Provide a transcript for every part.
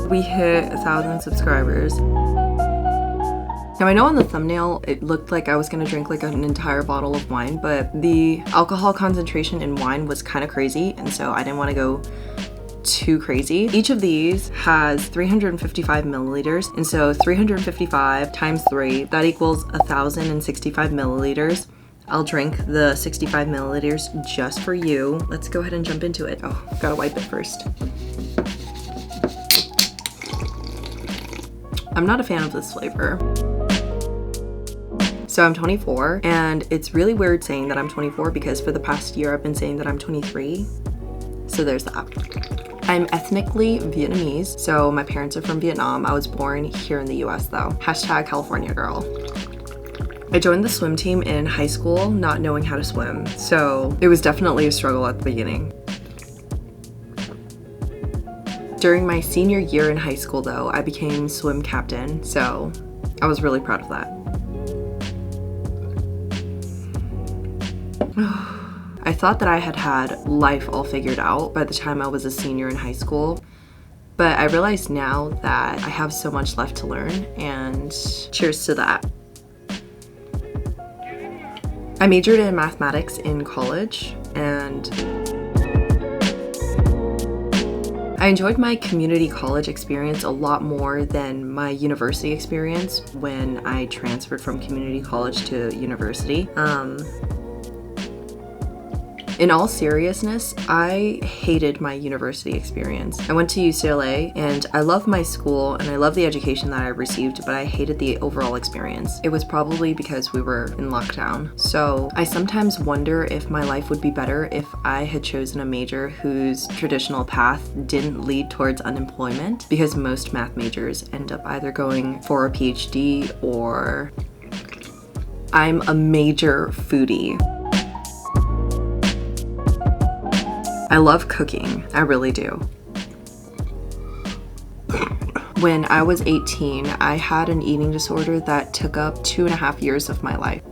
We hit 1,000 subscribers. Now I know on the thumbnail it looked like I was gonna drink like an entire bottle of wine, but the alcohol concentration in wine was kind of crazy, and so I didn't want to go too crazy. Each of these has 355 milliliters, and so 355 times 3, that equals 1,065 milliliters. I'll drink the 65 milliliters just for you. Let's go ahead and jump into it. Oh, gotta wipe it first. I'm not a fan of this flavor. So I'm 24, and it's really weird saying that I'm 24 because for the past year I've been saying that I'm 23. So there's that. I'm ethnically Vietnamese, so my parents are from Vietnam. I was born here in the US though. Hashtag California girl. I joined the swim team in high school not knowing how to swim, so it was definitely a struggle at the beginning. During my senior year in high school though, I became swim captain, so I was really proud of that. I thought that I had life all figured out by the time I was a senior in high school, but I realize now that I have so much left to learn, and cheers to that. I majored in mathematics in college, and I enjoyed my community college experience a lot more than my university experience when I transferred from community college to university. In all seriousness, I hated my university experience. I went to UCLA and I love my school and I love the education that I received, but I hated the overall experience. It was probably because we were in lockdown. So I sometimes wonder if my life would be better if I had chosen a major whose traditional path didn't lead towards unemployment, because most math majors end up either going for a PhD or I'm a major foodie. I love cooking, I really do. When I was 18, I had an eating disorder that took up 2.5 years of my life.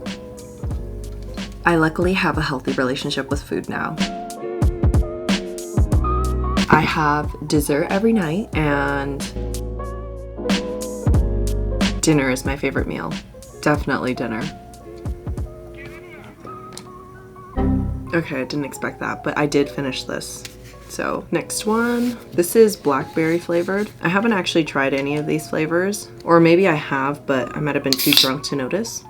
I luckily have a healthy relationship with food now. I have dessert every night, and dinner is my favorite meal. Definitely dinner. Okay, I didn't expect that, but I did finish this. So next one, this is blackberry flavored. I haven't actually tried any of these flavors, or maybe I have, but I might have been too drunk to notice.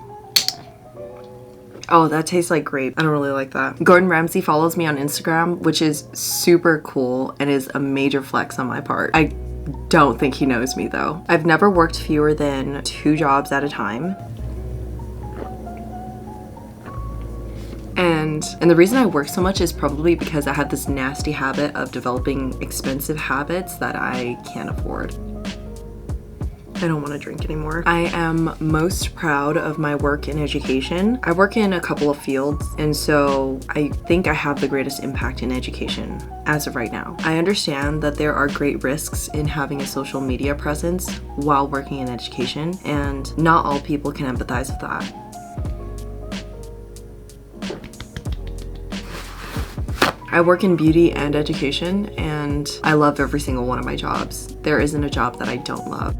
Oh, that tastes like grape. I don't really like that. Gordon Ramsay follows me on Instagram, which is super cool and is a major flex on my part. I don't think he knows me though. I've never worked fewer than 2 jobs at a time. And the reason I work so much is probably because I have this nasty habit of developing expensive habits that I can't afford. I don't want to drink anymore. I am most proud of my work in education. I work in a couple of fields, and so I think I have the greatest impact in education as of right now. I understand that there are great risks in having a social media presence while working in education, and not all people can empathize with that. I work in beauty and education, and I love every single one of my jobs. There isn't a job that I don't love.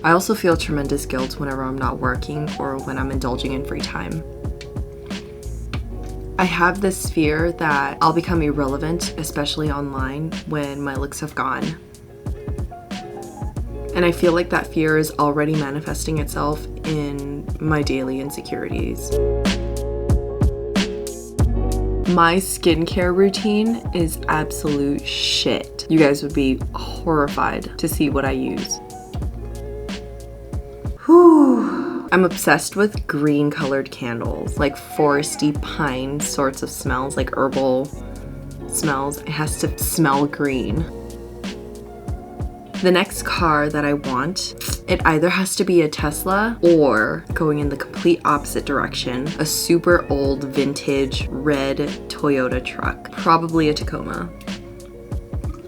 I also feel tremendous guilt whenever I'm not working or when I'm indulging in free time. I have this fear that I'll become irrelevant, especially online, when my looks have gone. And I feel like that fear is already manifesting itself in my daily insecurities. My skincare routine is absolute shit. You guys would be horrified to see what I use. Whew. I'm obsessed with green colored candles, like foresty pine sorts of smells, like herbal smells. It has to smell green. The next car that I want, it either has to be a Tesla or, going in the complete opposite direction, a super old vintage red Toyota truck, probably a Tacoma.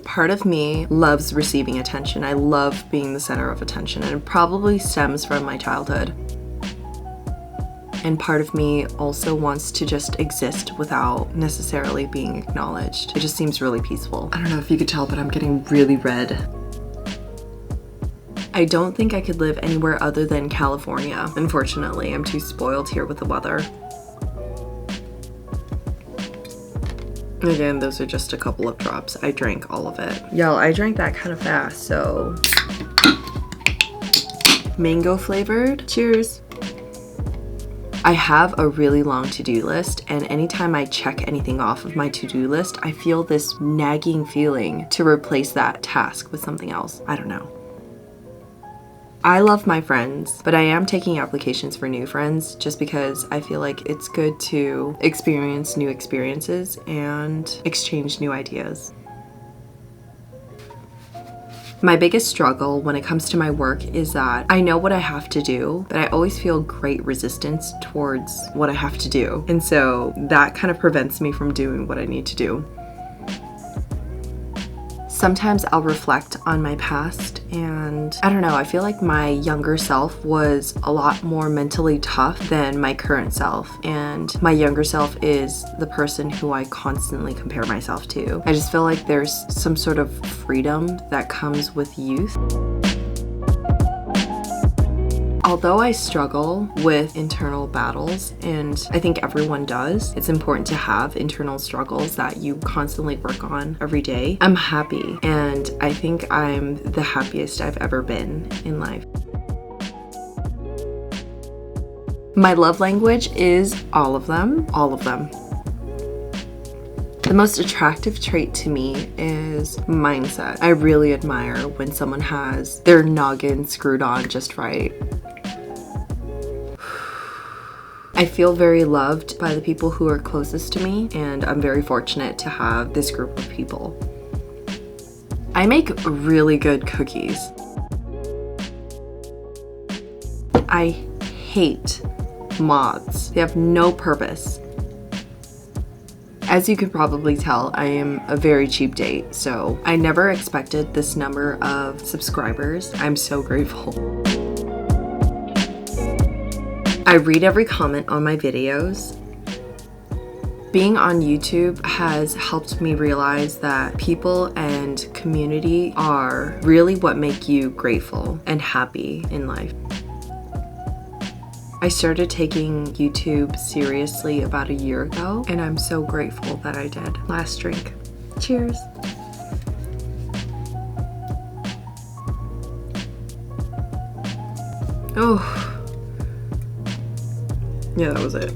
Part of me loves receiving attention. I love being the center of attention, and it probably stems from my childhood. and part of me also wants to just exist without necessarily being acknowledged. It just seems really peaceful. I don't know if you could tell, but I'm getting really red. I don't think I could live anywhere other than California. Unfortunately, I'm too spoiled here with the weather. Again, those are just a couple of drops. I drank all of it. Y'all, I drank that kind of fast, so. Mango flavored. Cheers. I have a really long to-do list, and anytime I check anything off of my to-do list, I feel this nagging feeling to replace that task with something else. I don't know. I love my friends, but I am taking applications for new friends just because I feel like it's good to experience new experiences and exchange new ideas. My biggest struggle when it comes to my work is that I know what I have to do, but I always feel great resistance towards what I have to do. And so that kind of prevents me from doing what I need to do. Sometimes I'll reflect on my past and I don't know, I feel like my younger self was a lot more mentally tough than my current self, and my younger self is the person who I constantly compare myself to. I just feel like there's some sort of freedom that comes with youth. Although I struggle with internal battles, and I think everyone does, it's important to have internal struggles that you constantly work on every day. I'm happy, and I think I'm the happiest I've ever been in life. My love language is all of them, all of them. The most attractive trait to me is mindset. I really admire when someone has their noggin screwed on just right. I feel very loved by the people who are closest to me, and I'm very fortunate to have this group of people. I make really good cookies. I hate moths. They have no purpose. As you can probably tell, I am a very cheap date, so I never expected this number of subscribers. I'm so grateful. I read every comment on my videos. Being on YouTube has helped me realize that people and community are really what make you grateful and happy in life. I started taking YouTube seriously about a year ago, and I'm so grateful that I did. Last drink. Cheers. Oh. Yeah, that was it.